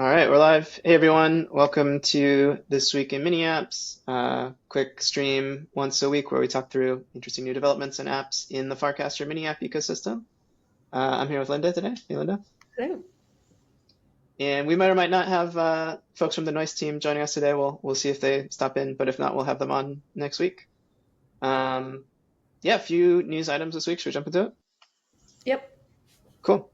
All right, we're live. Hey everyone, welcome to This Week in Mini Apps, quick stream once a week where we talk through interesting new developments and apps in the Farcaster mini app ecosystem. I'm here with Linda today. Hey Linda. Hello. And we might or might not have folks from the Noise team joining us today. We'll see if they stop in, but if not, we'll have them on next week. Yeah, a few news items this week. Should we jump into it? Yep. Cool.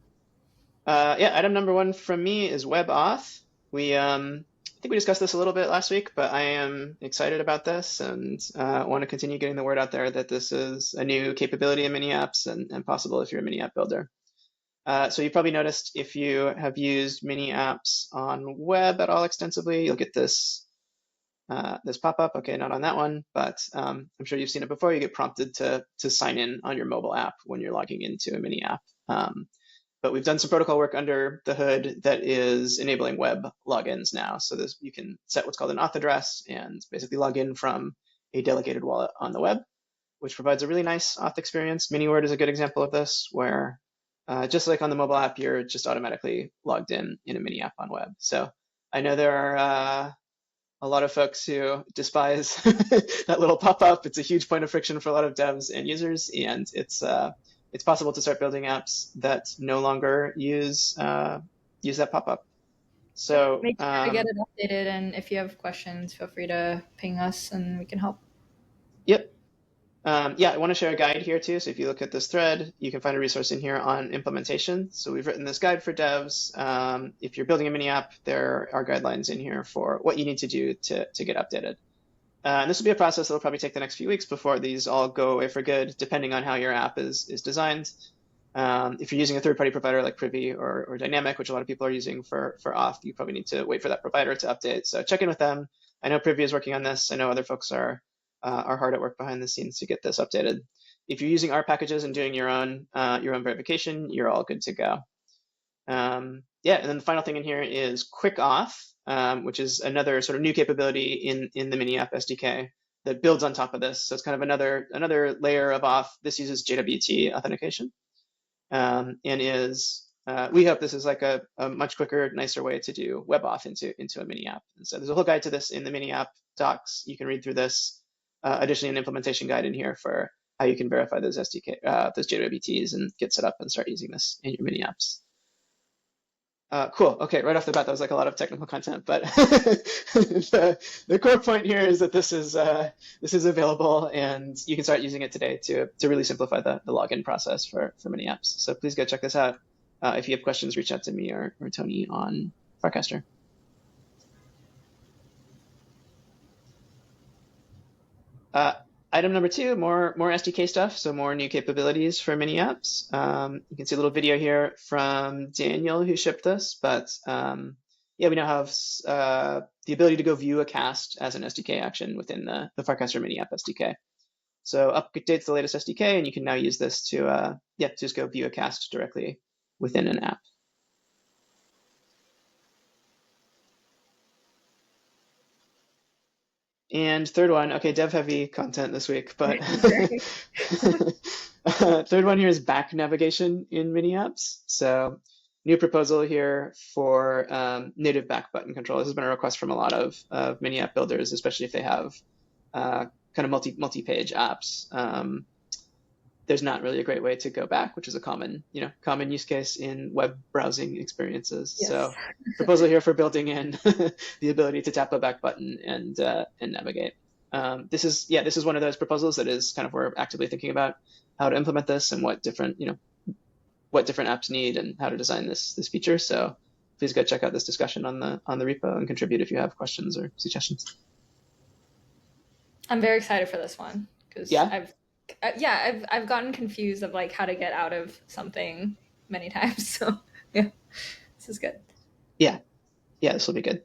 Yeah, item number one from me is WebAuth. I think we discussed this a little bit last week, but I am excited about this and want to continue getting the word out there that this is a new capability in mini apps and possible if you're a mini app builder. So you probably noticed if you have used mini apps on web at all extensively, you'll get this pop-up. Okay, not on that one, but I'm sure you've seen it before. You get prompted to sign in on your mobile app when you're logging into a mini app. But we've done some protocol work under the hood that is enabling web logins now. So you can set what's called an auth address and basically log in from a delegated wallet on the web, which provides a really nice auth experience. MiniWord is a good example of this, where just like on the mobile app, you're just automatically logged in a mini app on web. So I know there are a lot of folks who despise that little pop-up. It's a huge point of friction for a lot of devs and users, and it's possible to start building apps that no longer use that pop-up. Yep. So Make sure to get it updated, and if you have questions, feel free to ping us, and we can help. yep. Yeah, I want to share a guide here too. So if you look at this thread, you can find a resource in here on implementation. So we've written this guide for devs. If you're building a mini app, there are guidelines in here for what you need to do to get updated. And this will be a process that will probably take the next few weeks before these all go away for good, depending on how your app is designed. If you're using a third-party provider like Privy or Dynamic, which a lot of people are using for auth, you probably need to wait for that provider to update. So check in with them. I know Privy is working on this. I know other folks are hard at work behind the scenes to get this updated. If you're using our packages and doing your own verification, you're all good to go. Yeah, and then the final thing in here is Quick Auth, which is another sort of new capability in the mini app SDK that builds on top of this. So it's kind of another layer of auth. This uses JWT authentication, and we hope this is like a much quicker, nicer way to do web auth into a mini app. And so there's a whole guide to this in the mini app docs. You can read through this. Additionally, an implementation guide in here for how you can verify those those JWTs and get set up and start using this in your mini apps. Cool. Okay, right off the bat, that was like a lot of technical content, but the core point here is that this is available, and you can start using it today to really simplify the login process for many apps. So please go check this out. If you have questions, reach out to me or Tony on Farcaster. Item number two, more SDK stuff, so more new capabilities for mini apps. You can see a little video here from Daniel who shipped this, but yeah, we now have the ability to go view a cast as an SDK action within the Farcaster mini app SDK. So updates the latest SDK, and you can now use this to just go view a cast directly within an app. And third one, okay, dev heavy content this week, but third one here is back navigation in mini apps. So new proposal here for native back button control. This has been a request from a lot of mini app builders, especially if they have kind of multi-page apps. There's not really a great way to go back, which is a common use case in web browsing experiences. Yes. So proposal here for building in the ability to tap a back button and navigate. This is one of those proposals that is kind of we're actively thinking about how to implement this and what different apps need and how to design this feature. So please go check out this discussion on the repo and contribute if you have questions or suggestions. I'm very excited for this one because I've gotten confused of like how to get out of something many times. So yeah, this is good. Yeah, this will be good.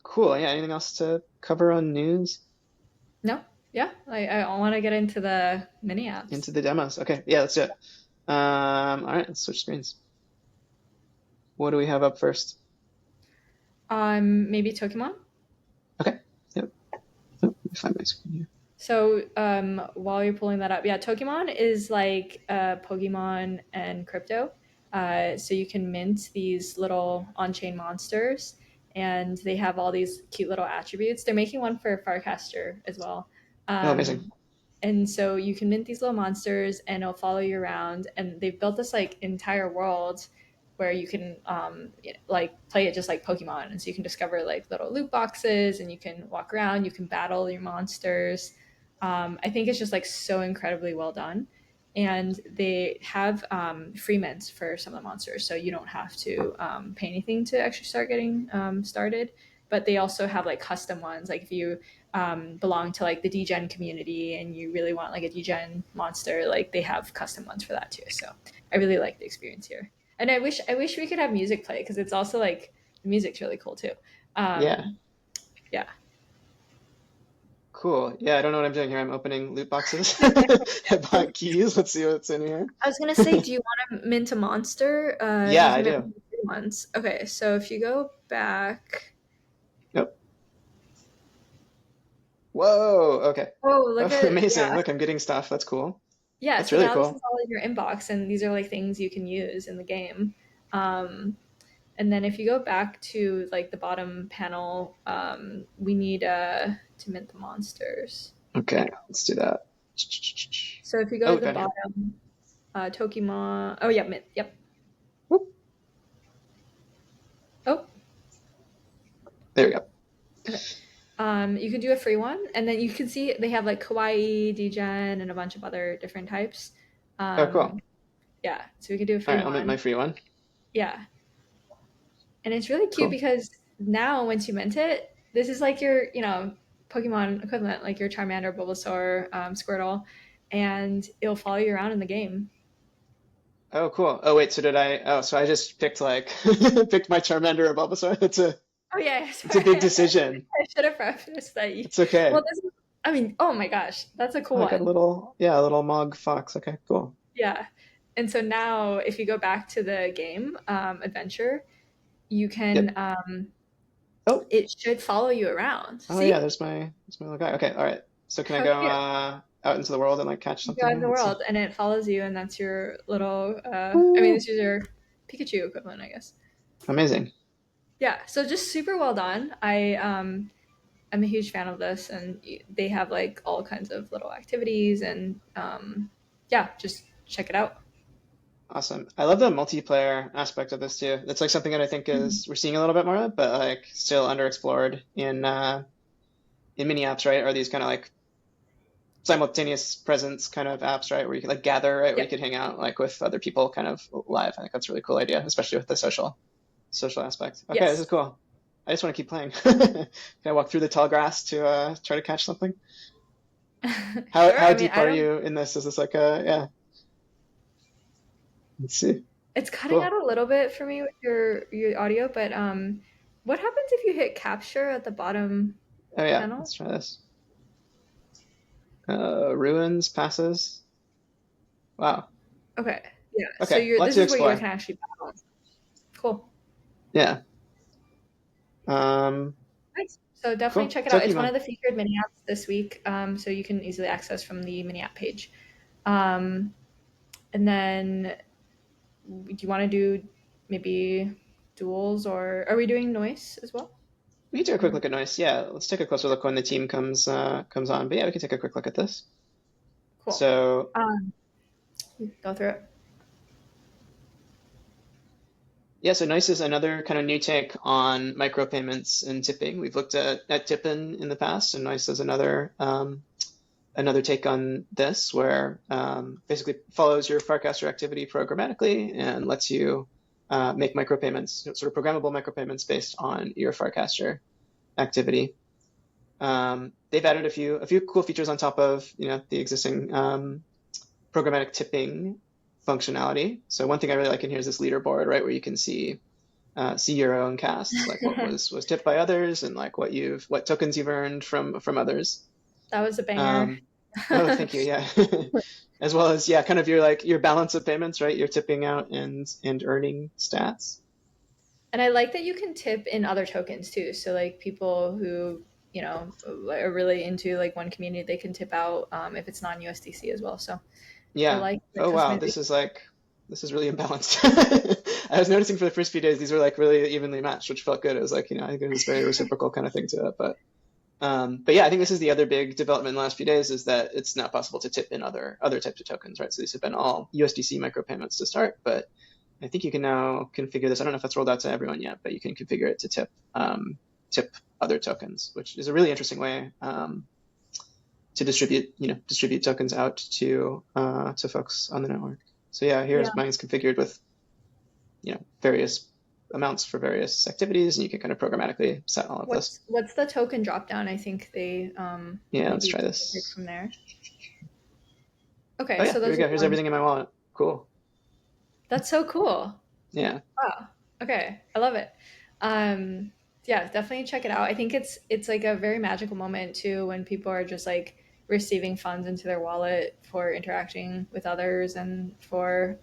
Cool. Yeah, anything else to cover on news? No, yeah, I want to get into the mini apps. Into the demos. Okay, yeah, let's do it. All right, let's switch screens. What do we have up first? Maybe Pokemon. Okay. Yep. Oh, let me find my screen here. So while you're pulling that up, yeah, Pokemon is like Pokemon and crypto. So you can mint these little on-chain monsters, and they have all these cute little attributes. They're making one for Farcaster as well. Oh, amazing. And so you can mint these little monsters, and it'll follow you around. And they've built this like entire world where you can like play it just like Pokemon. And so you can discover like little loot boxes, and you can walk around. You can battle your monsters. I think it's just like so incredibly well done. And they have free mints for some of the monsters, so you don't have to pay anything to actually start getting started. But they also have like custom ones. Like if you belong to like the degen community and you really want like a degen monster, like they have custom ones for that too. So I really like the experience here, and I wish we could have music play, because it's also like the music's really cool too. Yeah. Yeah. Cool. Yeah, I don't know what I'm doing here. I'm opening loot boxes. I bought keys. Let's see what's in here. I was gonna say, do you want to mint a monster? Yeah, You I can mint do. ones. Okay, so if you go back. Yep. Whoa. Okay. Oh, look Oh, at, amazing. yeah. Look, I'm getting stuff. That's cool. Yeah, That's so really now this is cool. all in your inbox, and these are like things you can use in the game. Um, and then if you go back to like the bottom panel, we need to mint the monsters. Okay, let's do that. So if you go Oh, to the down here. bottom, Tokimon. Oh yeah, mint. Yep. Whoop. Oh, There we go. okay. You can do a free one, and then you can see they have like Kawaii, Degen, and a bunch of other different types. Oh, cool. Um, yeah, so we can do a All free right, I'll make my one. free one. Yeah, and it's really cute Cool. because now once you mint it, this is like your Pokemon equivalent, like your Charmander, Bulbasaur, Squirtle, and it'll follow you around in the game. Oh, cool. Oh, wait, so did I? Oh, so I just picked like picked my Charmander or Bulbasaur. Oh yeah, It's a sorry. big decision. I should have prefaced that. It's okay. Well, this is. I mean, oh my gosh, that's a cool Oh, I got a one. little, yeah, a little Mog Fox. Okay, cool. Yeah, and so now if you go back to the game adventure, you can. Yep. Oh, It should follow you around. oh yeah, See there's my little guy. Okay, all right. So can I how go cute. out into the world and like catch You something go out in here? the Let's see. world, and it follows you, and that's your little. I mean, Ooh, this is your Pikachu equivalent, I guess. amazing. Yeah, so just super well done. I'm a huge fan of this, and they have like all kinds of little activities, and yeah, just check it out. Awesome. I love the multiplayer aspect of this too. It's like something that I think Mhm. is we're seeing a little bit more of, but like still underexplored in mini apps, right? Are these kind of like simultaneous presence kind of apps, right? Where you could like gather, right? Where you Yep. could hang out like with other people kind of live. I think that's a really cool idea, especially with the social aspect. Okay, this is Yes. cool. I just want to keep playing. Can I walk through the tall grass to try to catch something? How Sure. how I mean, deep I are don't. you in this? Is this like a yeah? Let's see. It's cutting out Cool. a little bit for me with your audio, but what happens if you hit capture at the bottom Oh yeah, panel? let's try this. Ruins passes. Wow. Okay. Yeah. So Okay, you're. lots This to is where you explore. can actually battle. Cool. Yeah. Um, Nice. So definitely cool. check it out. It's one Tokimon. of the featured mini apps this week, so you can easily access from the mini app page. Um, and then, do you want to do maybe duels, or are we doing noise as well? We can take a quick Or look at noise. Yeah, let's take a closer look when the team comes on. But yeah, we can take a quick look at this. cool. So Um, go through it. yeah, so Nice is another kind of new take on micropayments and tipping. We've looked at tipping in the past, and Nice is another take on this, where basically follows your Farcaster activity programmatically and lets you make micropayments, sort of programmable micropayments based on your Farcaster activity. They've added a few cool features on top of the existing programmatic tipping functionality. So one thing I really like in here is this leaderboard, right, where you can see your own casts, like what was tipped by others, and like what tokens you've earned from others. That was a banger. Um, oh, thank you. Yeah, as well as yeah, kind of your balance of payments, right? Your tipping out and earning stats. And I like that you can tip in other tokens too. So like people who are really into like one community, they can tip out if it's non USDC as well. So I Yeah. like the Oh wow, customization. this is like this is really imbalanced. I was noticing for the first few days, these were like really evenly matched, which felt good. It was like, I think there's this very reciprocal kind of thing to it. But yeah, I think this is the other big development in the last few days is that it's now possible to tip in other types of tokens, right? So these have been all USDC micropayments to start, but I think you can now configure this. I don't know if that's rolled out to everyone yet, but you can configure it to tip other tokens, which is a really interesting way to distribute tokens out to folks on the network. So yeah, Yeah. here's mine's configured with various amounts for various activities, and you can kind of programmatically set all of this. What's the token drop down? I think they Yeah, let's maybe try take this. from there. Oh Okay, yeah, so here we those are go. the Here's ones. everything in my wallet. Cool. That's so cool. Yeah. Wow. Okay, I love it. Um, yeah, definitely check it out. I think it's like a very magical moment too when people are just like receiving funds into their wallet for interacting with others and for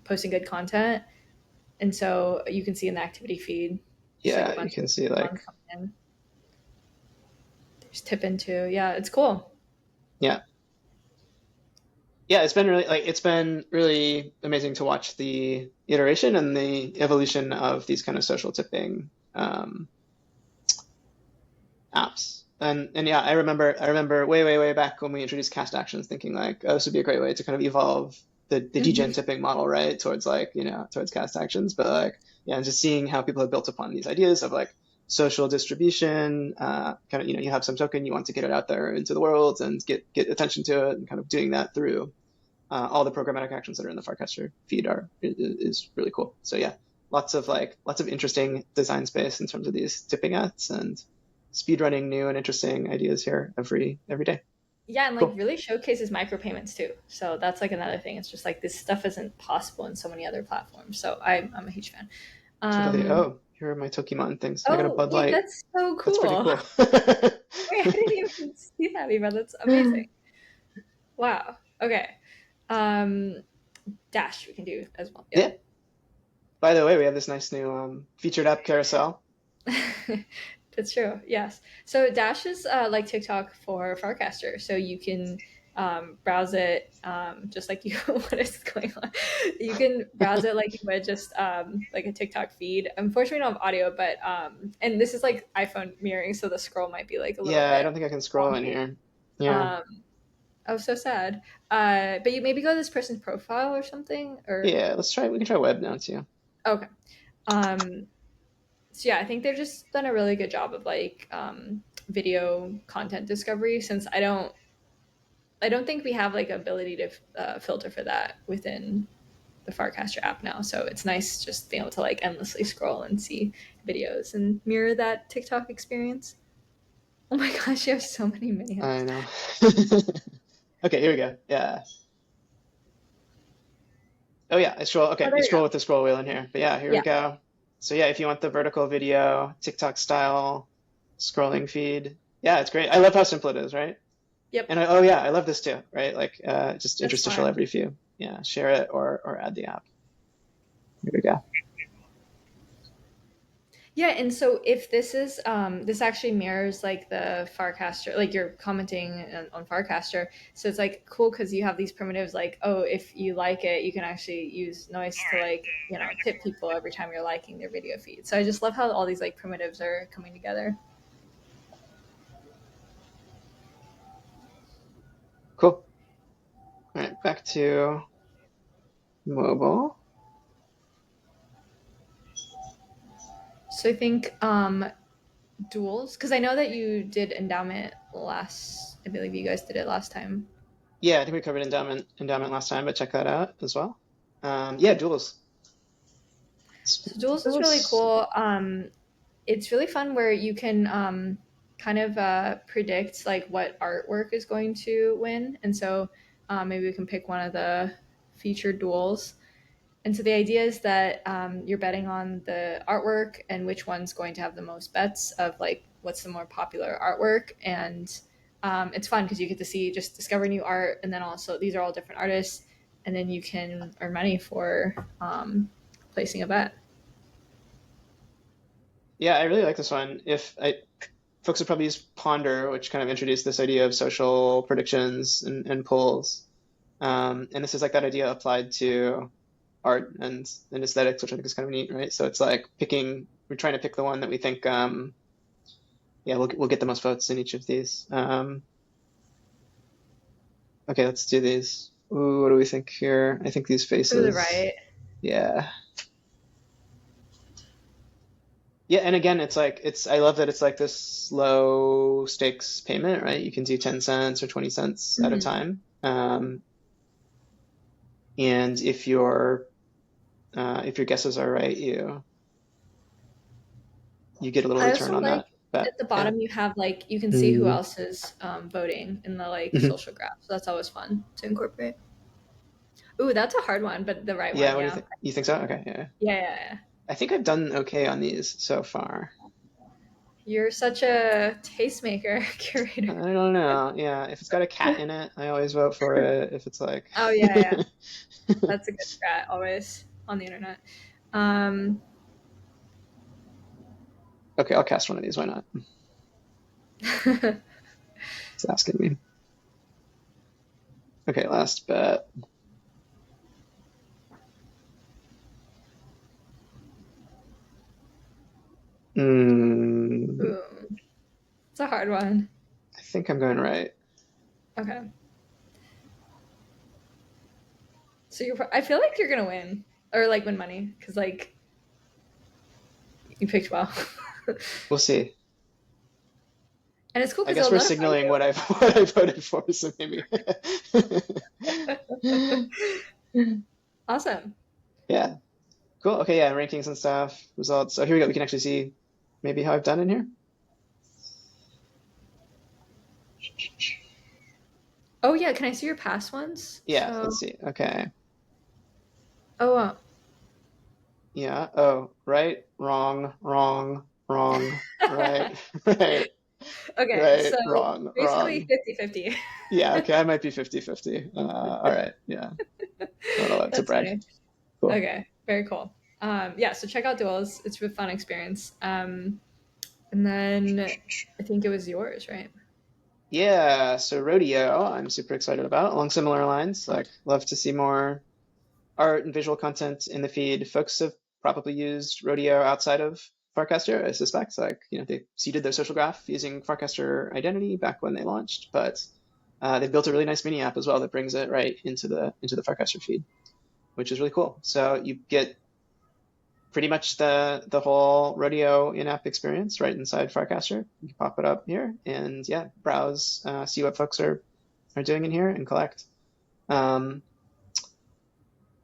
posting good content. And so you can see in the activity feed just like a Yeah, you bunch can of see like, funds coming in. There's tip into. Yeah, it's cool. yeah. Yeah, it's been really amazing to watch the iteration and the evolution of these kind of social tipping apps. And yeah, I remember way back when we introduced cast actions, thinking like, oh, this would be a great way to kind of evolve the degen Mhm. tipping model, right, towards like towards cast actions. But like yeah, and just seeing how people have built upon these ideas of like social distribution, kind of you have some token, you want to get it out there into the world and get attention to it, and kind of doing that through all the programmatic actions that are in the Farcaster feed is really cool. So yeah, lots of interesting design space in terms of these tipping ads and speedrunning new and interesting ideas here every day. Yeah, and like Cool. really showcases micropayments too. So that's like another thing. It's just like this stuff isn't possible in so many other platforms. So I'm a huge fan. Totally. Um, Oh, here are my Tokimon things. I got a oh, Bud wait, Light. that's so That's pretty cool. cool. Wait, I didn't even see that even. That's amazing. Wow. Okay. Um, Dash we can do as well. Yeah. Yep. By the way, we have this nice new featured app carousel. That's true. Yes. So Dash is like TikTok for Farcaster. So you can browse it just like you. What is going on? You can browse it like you would just like a TikTok feed. Unfortunately, we don't have audio, but and this is like iPhone mirroring, so the scroll might be like a little Yeah, I bit don't think I can scroll in wonky. here. Yeah. Um, oh, so sad. But you maybe go to this person's profile or something, or Yeah, let's try. We can try web now too. okay. Um, so yeah, I think they've just done a really good job of like video content discovery. Since I don't think we have like ability to filter for that within the Farcaster app now. So it's nice just being able to like endlessly scroll and see videos and mirror that TikTok experience. Oh my gosh, you have so many mini I apps. know. Okay, here we go. Yeah. Oh yeah, I scroll. Oh, Okay, there you you go. scroll with the scroll wheel in here. But yeah, here we Yeah. go. So yeah, if you want the vertical video, TikTok style scrolling feed, yeah, it's great. I love how simple it is, right? Yep. And oh yeah, I love this too, right? Like just That's interstitial fun. every few. Yeah, share it or add the app. Here we go. Yeah, and so if this is this actually mirrors like the Farcaster, like you're commenting on Farcaster, so it's like cool because you have these primitives like, oh, if you like it, you can actually use noise to like tip people every time you're liking their video feed. So I just love how all these like primitives are coming together. Cool. All right, back to mobile. So I think duels, because I know that you did endowment last. I believe you guys did it last time. Yeah, I think we covered endowment last time, but check that out as well. Yeah, duels. So duels is really Duels. cool. It's really fun where you can kind of predict like what artwork is going to win, and so maybe we can pick one of the featured duels. And so the idea is that you're betting on the artwork and which one's going to have the most bets of like what's the more popular artwork, and it's fun because you get to see just discover new art, and then also these are all different artists, and then you can earn money for placing a bet. Yeah, I really like this one. If I Folks would probably use Ponder, which kind of introduced this idea of social predictions and polls. And this is like that idea applied to art and aesthetics, which I think is kind of neat, right? So it's like we're trying to pick the one that we think, yeah, we'll get the most votes in each of these. Okay, let's do these. Ooh, what do we think here? I think these To the faces. right. Yeah. Yeah, and again, I love that it's like this low stakes payment, right? You can do 10 cents or 20 cents at a Mhm. time. And if your guesses are right, you get a little I return also on like that bet. at the Yeah. bottom you have like you can see who Mm-hmm. else is voting in the like social graph. So that's always fun to incorporate. Ooh, that's a hard one, but the right Yeah, one, what do you yeah. think? You think so? Okay, yeah. Yeah, yeah, yeah. I think I've done okay on these so far. You're such a tastemaker, curator. I don't know. Yeah, if it's got a cat in it, I always vote for it. If it's like, Oh yeah, yeah. That's a good strat always on the internet. Um, okay, I'll cast one of these. Why not? It's asking me. Okay, last bet. Mm, ooh, it's a hard one. I think I'm going right. Okay, so I feel like you're gonna win or like win money because like you picked well, and We'll see. it's cool I because guess they'll we're notify signaling what I voted for, so maybe. you. Awesome. Yeah. Cool. Okay, yeah, rankings and stuff, results. So here we go. We can actually see maybe how I've done in here. Oh yeah, can I see your past ones? Yeah, So, let's see. Okay. oh Yeah. Oh, right, wrong, wrong, wrong, right, right, okay, right, so wrong, basically wrong. 50-50. Yeah, okay, I might be 50-50. All right, yeah. Not allowed to That's brag. funny. Cool. Okay, very cool. Yeah, so check out Duels. It's a fun experience. And then I think it was yours, right? Yeah, so rodeo, I'm super excited about. Along similar lines, like love to see more art and visual content in the feed. Folks have probably used rodeo outside of Farcaster, I suspect. Like, they seeded their social graph using Farcaster identity back when they launched, but they've built a really nice mini app as well that brings it right into the Farcaster feed, which is really cool. So you get pretty much the whole rodeo in-app experience right inside Farcaster. You can pop it up here and yeah, browse, see what folks are doing in here and collect. Um,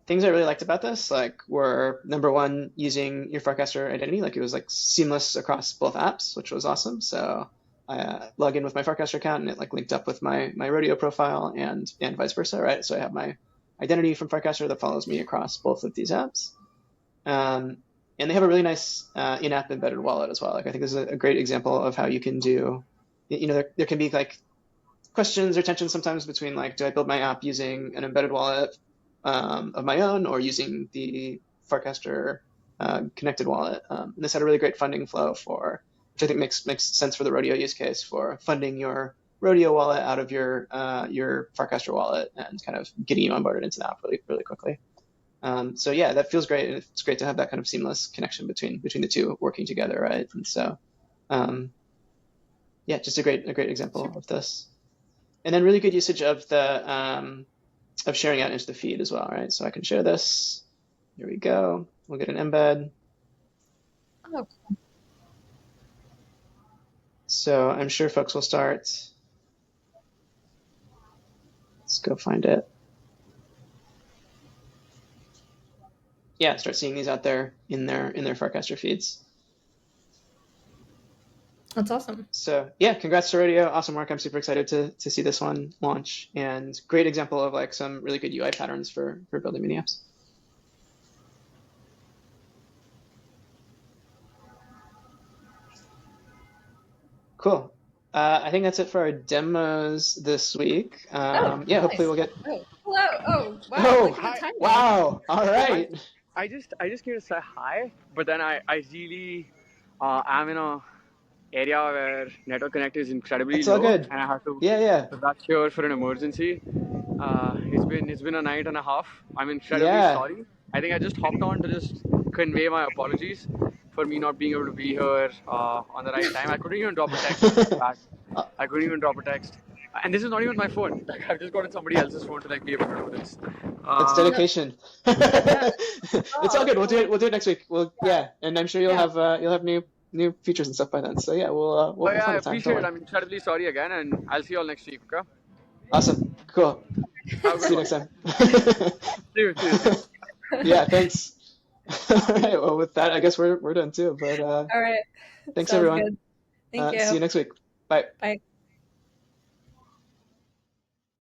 Things I really liked about this, like, were number one, using your Farcaster identity. Like, it was like seamless across both apps, which was awesome. So I log in with my Farcaster account, and it like linked up with my Rodeo profile, and vice versa, right? So I have my identity from Farcaster that follows me across both of these apps. Um, and they have a really nice in-app embedded wallet as well. Like, I think this is a great example of how you can do. There can be like questions or tensions sometimes between, like, do I build my app using an embedded wallet of my own, or using the Farcaster connected wallet. And this had a really great funding flow which I think makes sense for the Rodeo use case, for funding your Rodeo wallet out of your Farcaster wallet and kind of getting you onboarded into the app really, really quickly. So yeah, that feels great, and it's great to have that kind of seamless connection between the two working together, right? And so um, yeah, just a great example Super. of this. And then really good usage of sharing out into the feed as well, right? So I can share this. Here we go. We'll get an embed. Oh, So I'm sure folks will start. Let's go find it. Yeah, start seeing these out there in their Farcaster feeds. that's awesome. So yeah, congrats to Rodeo. Awesome work. I'm super excited to see this one launch, and great example of like some really good UI patterns for building mini apps. Cool. I think that's it for our demos this week. Oh, Yeah, hopefully nice. we'll get. Oh, hello. Oh, wow. Look Oh, at the Hi. timing. wow. All I right. I just came to say hi, but then I really am in a area where network connect is incredibly It's all low, good. and I have to Yeah, yeah. rush here for an emergency. It's been a night and a half. I'm incredibly Yeah. sorry. I think I just hopped on to just convey my apologies for me not being able to be here on the right time. I couldn't even drop a text back. Uh, I couldn't even drop a text. And this is not even my phone. Like I've just gotten somebody else's phone to like be able to do this. It's No, dedication. yeah. It's all Oh, good. We'll well, do it. We'll do it next week. We'll yeah, and I'm sure yeah. you'll have new features and stuff by then. So yeah, But we'll yeah, I find the time. Don't appreciate it. worry. I'm incredibly sorry again, and I'll see you all next week. Okay? Awesome. Cool. Have a See good you one. next time. See you. Yeah. Thanks. All right. Well, with that, I guess we're done too. But All right. thanks Sounds everyone. good. Thank See you. you next week. Bye. Bye.